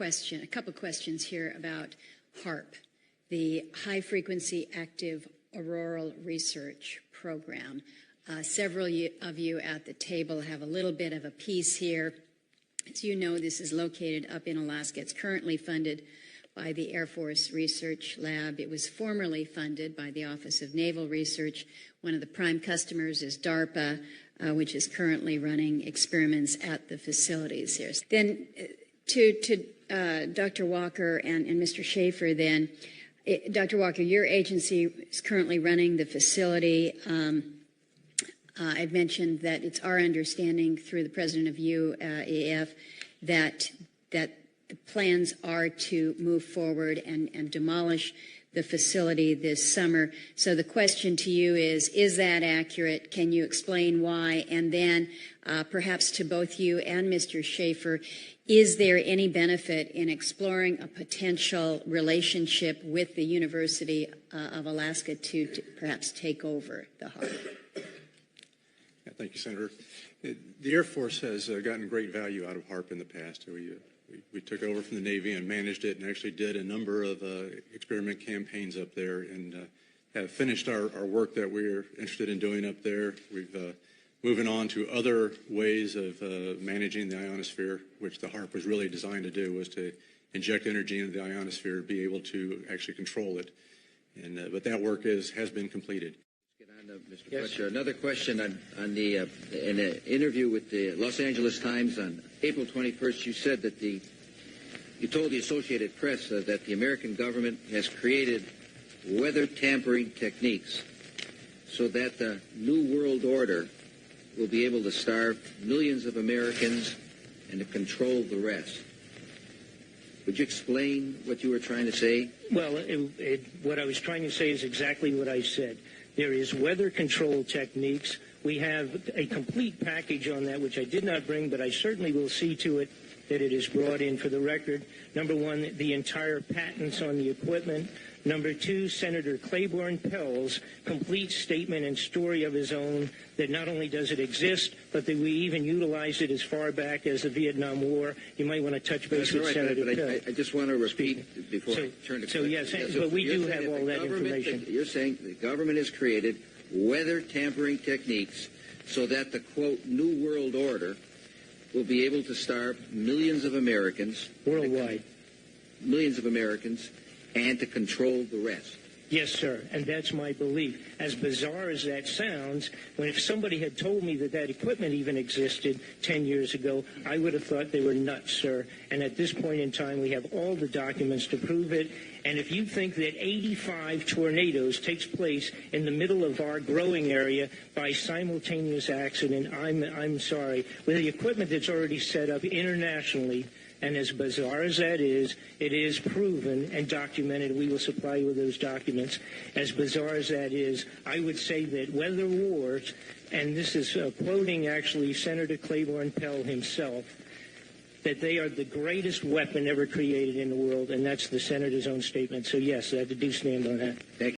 A couple questions here about HAARP, the High Frequency Active Auroral Research Program. Several of you at the table have a little bit of a piece here. As you know, this is located up in Alaska. It's currently funded by the Air Force Research Lab. It was formerly funded by the Office of Naval Research. One of the prime customers is DARPA, which is currently running experiments at the facilities here. Then to Dr. Walker and Mr. Schaefer then, Dr. Walker, your agency is currently running the facility. I've mentioned that it's our understanding through the president of UAF that the plans are to move forward and demolish the facility this summer. So the question to you is that accurate? Can you explain why? And then perhaps to both you and Mr. Schaefer, is there any benefit in exploring a potential relationship with the University of Alaska to perhaps take over the HAARP? Yeah, thank you, Senator. The Air Force has gotten great value out of HAARP in the past. We took over from the Navy and managed it and actually did a number of experiment campaigns up there and have finished our work that we're interested in doing up there. We've moving on to other ways of managing the ionosphere, which the HAARP was really designed to do, was to inject energy into the ionosphere, be able to actually control it. And but that work has been completed. Mr. Fletcher, another question on the in an interview with the Los Angeles Times on April 21st, you said that you told the Associated Press that the American government has created weather tampering techniques so that the New World Order will be able to starve millions of Americans and to control the rest. Would you explain what you were trying to say? Well, what I was trying to say is exactly what I said. There is weather control techniques. We have a complete package on that, which I did not bring, but I certainly will see to it that it is brought in for the record. Number one, the entire patents on the equipment. Number two, Senator Claiborne Pell's complete statement and story of his own that not only does it exist, but that we even utilized it as far back as the Vietnam War. You might want to touch base with Senator Pell. I just want to repeat before I turn to So yes, but we do have all that information. You're saying the government has created weather tampering techniques so that the, quote, New World Order will be able to starve millions of Americans. Worldwide. Millions of Americans. And to control the rest. Yes, sir, and that's my belief. As bizarre as that sounds, if somebody had told me that equipment even existed 10 years ago, I would have thought they were nuts, sir. And at this point in time, we have all the documents to prove it. And if you think that 85 tornadoes takes place in the middle of our growing area by simultaneous accident, I'm sorry. With the equipment that's already set up internationally, and as bizarre as that is, it is proven and documented. We will supply you with those documents. As bizarre as that is, I would say that weather wars, and this is quoting actually Senator Claiborne Pell himself, that they are the greatest weapon ever created in the world, and that's the senator's own statement. So yes, I do stand on that. Thank you.